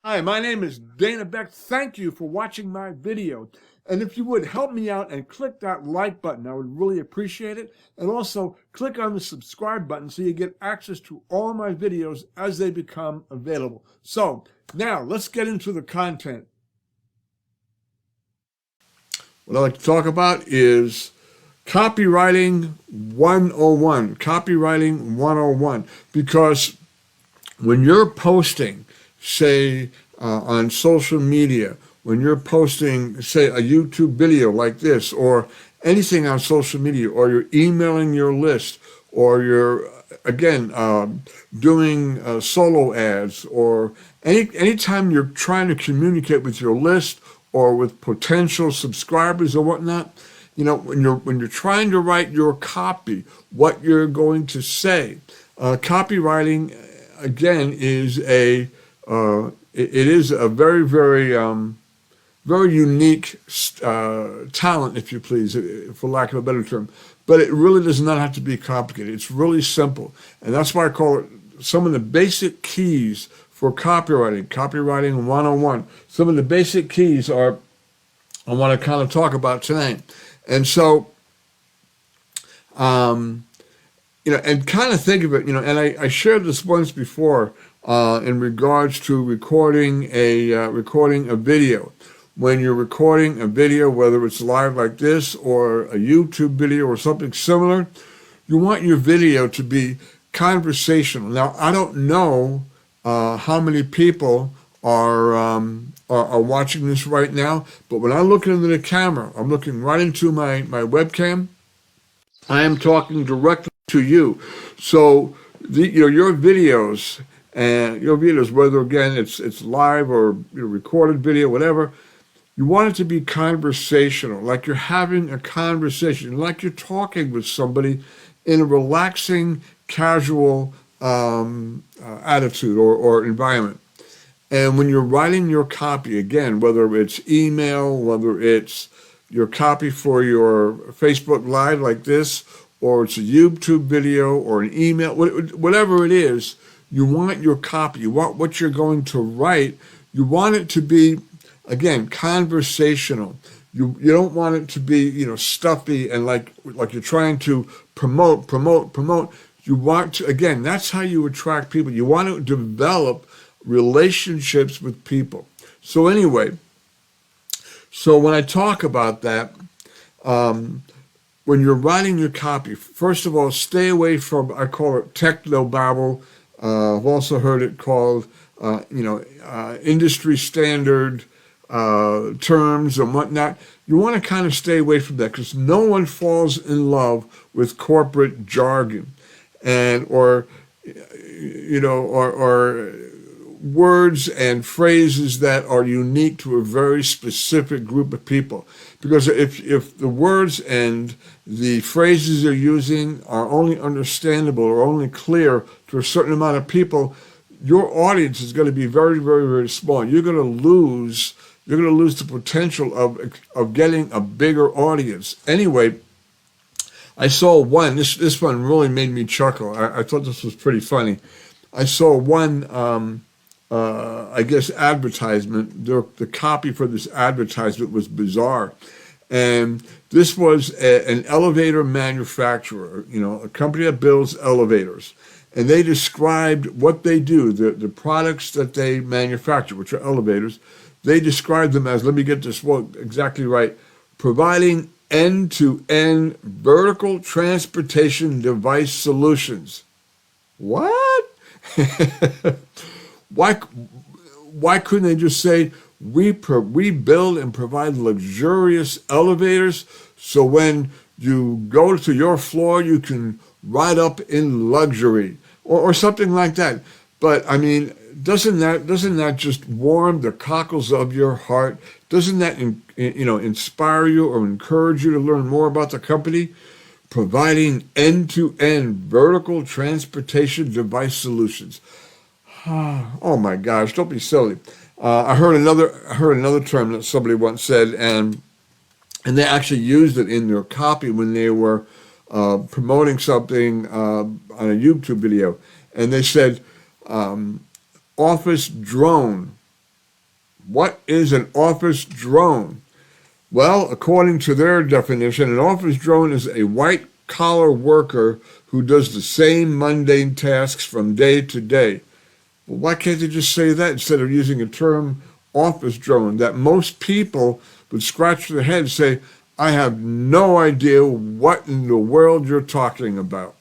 Hi, my name is Dana Beck. Thank you for watching my video. And if you would help me out and click that like button, I would really appreciate it. And also click on the subscribe button so you get access to all my videos as they become available. So now let's get into the content. What I'd like to talk about is Copywriting 101. Copywriting 101. Because when you're posting, say, on social media, when you're posting, say, a YouTube video like this, or anything on social media, or you're emailing your list, or you're, again, doing solo ads, or anytime you're trying to communicate with your list or with potential subscribers or whatnot, you know, when you're trying to write your copy, what you're going to say, copywriting, again, is a very, very, very unique talent, if you please, for lack of a better term. But it really does not have to be complicated. It's really simple. And that's why I call it some of the basic keys for copywriting, Copywriting 101. Some of the basic keys I want to kind of talk about tonight. And so, you know, and kind of think of it, you know, and I shared this once before in regards to recording a video. When you're recording a video, whether it's live like this or a YouTube video or something similar, you want your video to be conversational. Now, I don't know how many people are watching this right now, but when I look into the camera, I'm looking right into my webcam. I am talking directly to you. So your videos, whether again it's live or recorded video, whatever, you want it to be conversational, like you're having a conversation, like you're talking with somebody in a relaxing, casual attitude or environment. And when you're writing your copy, again, whether it's email, whether it's your copy for your Facebook Live like this, or it's a YouTube video or an email, whatever it is, you want your copy, you want what you're going to write, you want it to be, again, conversational. You don't want it to be, stuffy and like you're trying to promote. You want to, again, that's how you attract people. You want to develop relationships with people. So anyway, so when I talk about that, when you're writing your copy, first of all, stay away from, I call it technobabble. I've also heard it called, industry standard terms and whatnot. You want to kind of stay away from that because no one falls in love with corporate jargon or words and phrases that are unique to a very specific group of people. Because if the words and the phrases you're using are only understandable or only clear to a certain amount of people, your audience is going to be very, very, very small. You're going to lose the potential of getting a bigger audience. Anyway, I saw one. This one really made me chuckle. I thought this was pretty funny. I saw one. Advertisement. The copy for this advertisement was bizarre. And this was an elevator manufacturer, a company that builds elevators. And they described what they do, the products that they manufacture, which are elevators. They described them as, let me get this one exactly right, providing end-to-end vertical transportation device solutions. What? Why couldn't they just say, we build and provide luxurious elevators so when you go to your floor, you can ride up in luxury or something like that. But I mean, doesn't that just warm the cockles of your heart? Doesn't that inspire you or encourage you to learn more about the company? Providing end-to-end vertical transportation device solutions. Oh my gosh, don't be silly. I heard another term that somebody once said, and they actually used it in their copy when they were promoting something on a YouTube video. And they said, office drone. What is an office drone? Well, according to their definition, an office drone is a white-collar worker who does the same mundane tasks from day to day. Well, why can't they just say that instead of using a term office drone that most people would scratch their head and say, I have no idea what in the world you're talking about.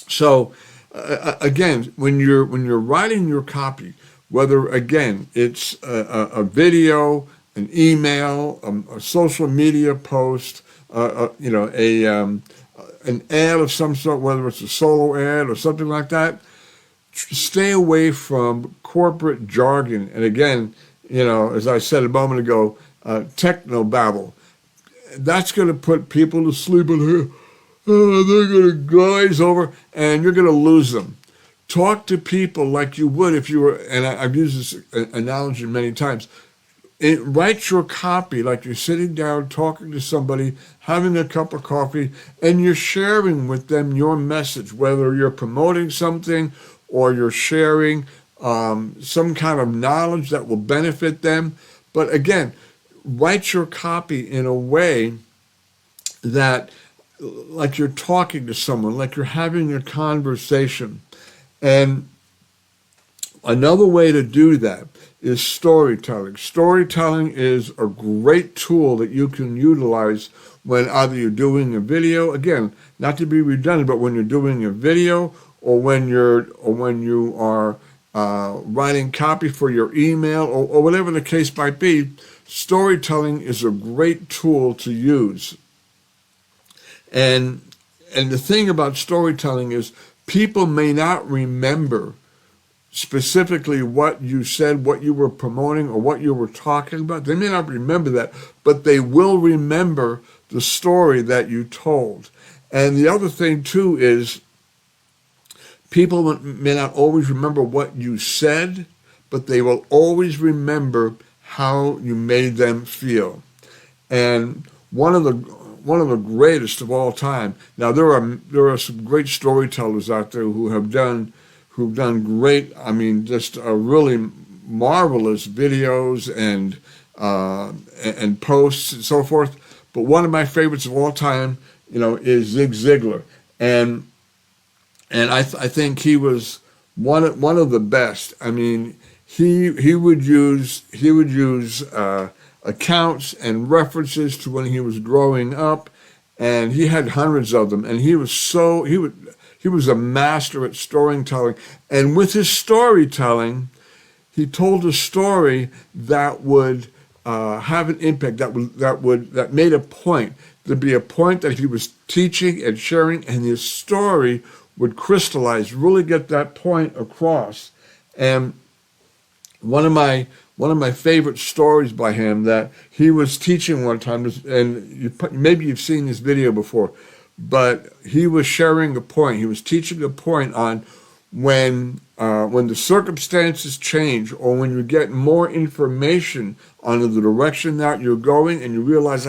So, again, when you're writing your copy, whether, again, it's a video, an email, a social media post, an ad of some sort, whether it's a solo ad or something like that, stay away from corporate jargon. And again, as I said a moment ago, techno babble. That's going to put people to sleep in here. They're going to glaze over, and you're going to lose them. Talk to people like you would if you were, and I've used this analogy many times, write your copy like you're sitting down talking to somebody, having a cup of coffee, and you're sharing with them your message, whether you're promoting something or you're sharing some kind of knowledge that will benefit them. But again, write your copy in a way that, like you're talking to someone, like you're having a conversation. And another way to do that is storytelling. Storytelling is a great tool that you can utilize when either you're doing a video, again, not to be redundant, but when you're doing a video or when you are writing copy for your email or whatever the case might be. Storytelling is a great tool to use. And the thing about storytelling is people may not remember specifically what you said, what you were promoting, or what you were talking about. They may not remember that, but they will remember the story that you told. And the other thing, too, is people may not always remember what you said, but they will always remember how you made them feel. And one of the greatest of all time. Now there are some great storytellers out there who've done great. I mean, just really marvelous videos and posts and so forth. But one of my favorites of all time, is Zig Ziglar, and I think he was one of the best. I mean, he would use accounts and references to when he was growing up, and he had hundreds of them. And he was a master at storytelling. And with his storytelling, he told a story that would have an impact. That made a point. There'd be a point that he was teaching and sharing, and his story would crystallize, really get that point across. And one of my favorite stories by him that he was teaching one time, and maybe you've seen this video before, but he was sharing a point. He was teaching a point on when the circumstances change, or when you get more information on the direction that you're going, and you realize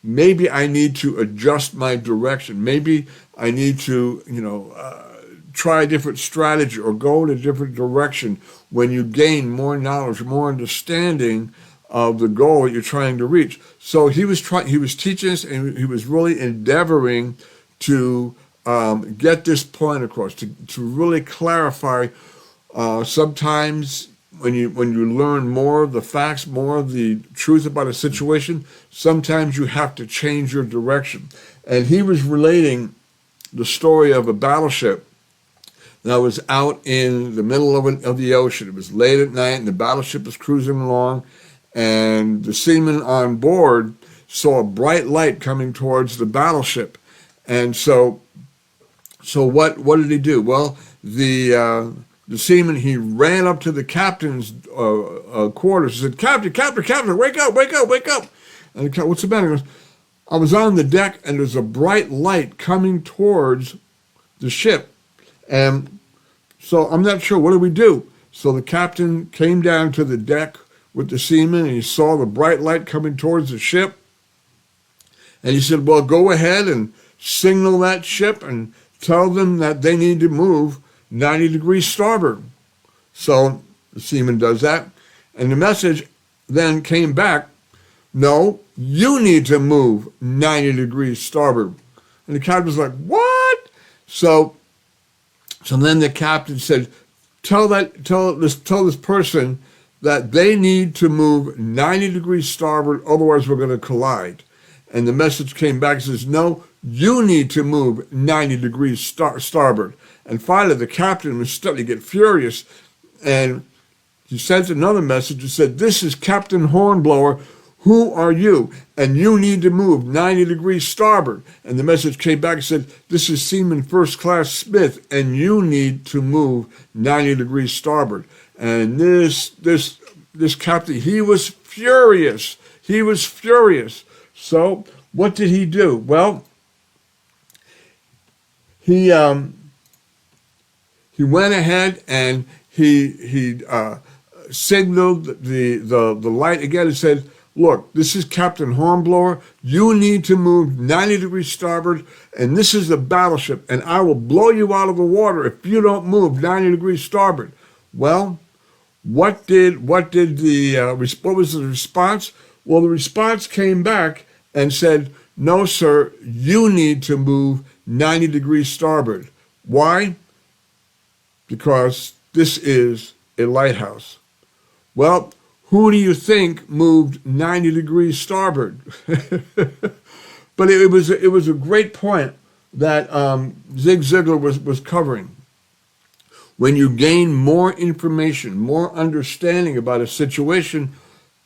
maybe I need to adjust my direction. Maybe I need to try a different strategy or go in a different direction. When you gain more knowledge, more understanding of the goal that you're trying to reach. So he was teaching us, and he was really endeavoring to get this point across, to really clarify. Sometimes when you learn more of the facts, more of the truth about a situation, sometimes you have to change your direction. And he was relating the story of a battleship that was out in the middle of the ocean. It was late at night, and the battleship was cruising along, and the seamen on board saw a bright light coming towards the battleship. And so what did he do? Well, the seaman, he ran up to the captain's quarters. He said, Captain, wake up. And the captain, what's the matter? He goes, I was on the deck, and there's a bright light coming towards the ship. And so I'm not sure, what do we do? So the captain came down to the deck with the seaman, and he saw the bright light coming towards the ship. And he said, well, go ahead and signal that ship and tell them that they need to move 90 degrees starboard. So the seaman does that, And the message then came back, no, you need to move 90 degrees starboard. And the captain was like, what? So then the captain said, tell this person that they need to move 90 degrees starboard, otherwise we're going to collide. And the message came back and says, no, you need to move 90 degrees starboard. And finally, the captain was starting to get furious, and he sent another message that said, this is Captain Hornblower. Who are you? And you need to move 90 degrees starboard. And the message came back and said, this is Seaman First Class Smith, and you need to move 90 degrees starboard. And this captain, he was furious. He was furious. So what did he do? Well, he went ahead and he signaled the light again and said, look, this is Captain Hornblower. You need to move 90 degrees starboard, and this is the battleship, and I will blow you out of the water if you don't move 90 degrees starboard. Well, what was the response? Well, the response came back and said, no, sir, you need to move 90 degrees starboard. Why? Because this is a lighthouse. Well, who do you think moved 90 degrees starboard? But it was a great point that Zig Ziglar was covering. When you gain more information, more understanding about a situation,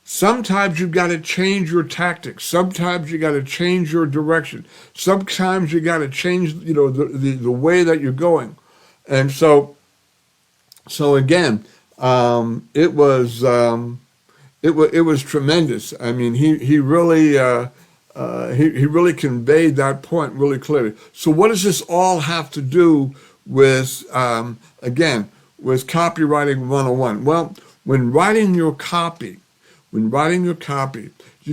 sometimes you've got to change your tactics. Sometimes you got to change your direction. Sometimes you got to change, the way that you're going. And so again, it was tremendous. I mean, he really conveyed that point really clearly. So what does this all have to do with with copywriting 101? Well, when writing your copy, you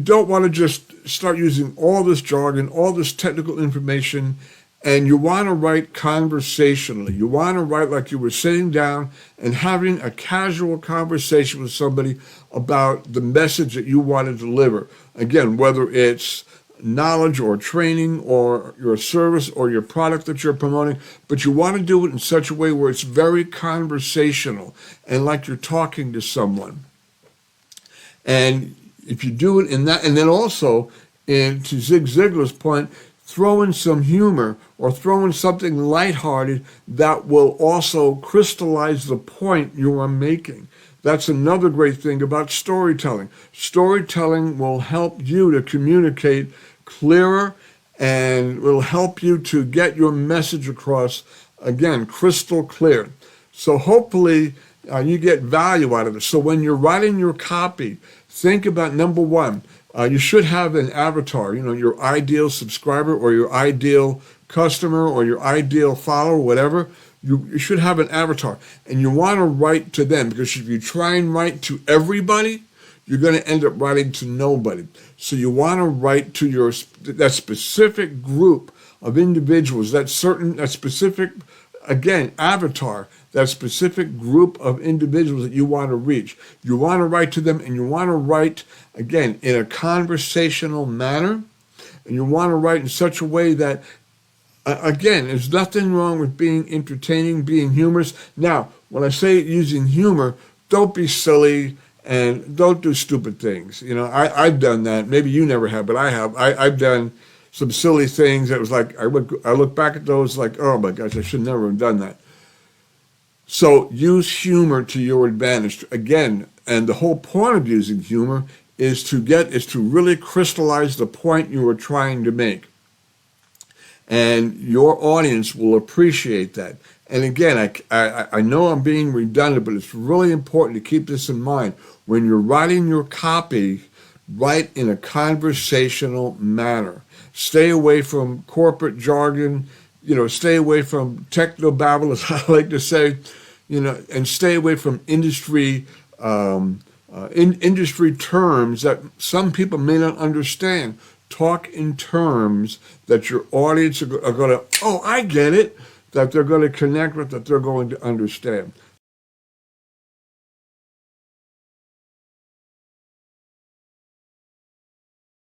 don't want to just start using all this jargon, all this technical information, and you want to write conversationally. You want to write like you were sitting down and having a casual conversation with somebody about the message that you want to deliver. Again, whether it's knowledge or training or your service or your product that you're promoting, but you want to do it in such a way where it's very conversational and like you're talking to someone. And if you do it in that, and then also, to Zig Ziglar's point, throw in some humor or throw in something lighthearted that will also crystallize the point you are making. That's another great thing about storytelling. Storytelling will help you to communicate clearer and will help you to get your message across, again, crystal clear. So hopefully you get value out of it. So when you're writing your copy, think about, number one, you should have an avatar, your ideal subscriber or your ideal customer or your ideal follower, whatever. You should have an avatar, and you want to write to them, because if you try and write to everybody, you're going to end up writing to nobody. So you want to write to that specific group of individuals, that specific, again, avatar, that specific group of individuals that you want to reach. You want to write to them, and you want to write, again, in a conversational manner, and you want to write in such a way that, again, there's nothing wrong with being entertaining, being humorous. Now, when I say using humor, don't be silly and don't do stupid things. I've done that. Maybe you never have, but I have. I've done some silly things that was like, I look back at those like, oh my gosh, I should never have done that. So use humor to your advantage. Again, and the whole point of using humor is to really crystallize the point you are trying to make. And your audience will appreciate that. And again, I know I'm being redundant, but it's really important to keep this in mind. When you're writing your copy, write in a conversational manner. Stay away from corporate jargon, stay away from technobabble, as I like to say, and stay away from industry terms that some people may not understand. Talk in terms that your audience are going to, oh, I get it, that they're going to connect with, that they're going to understand.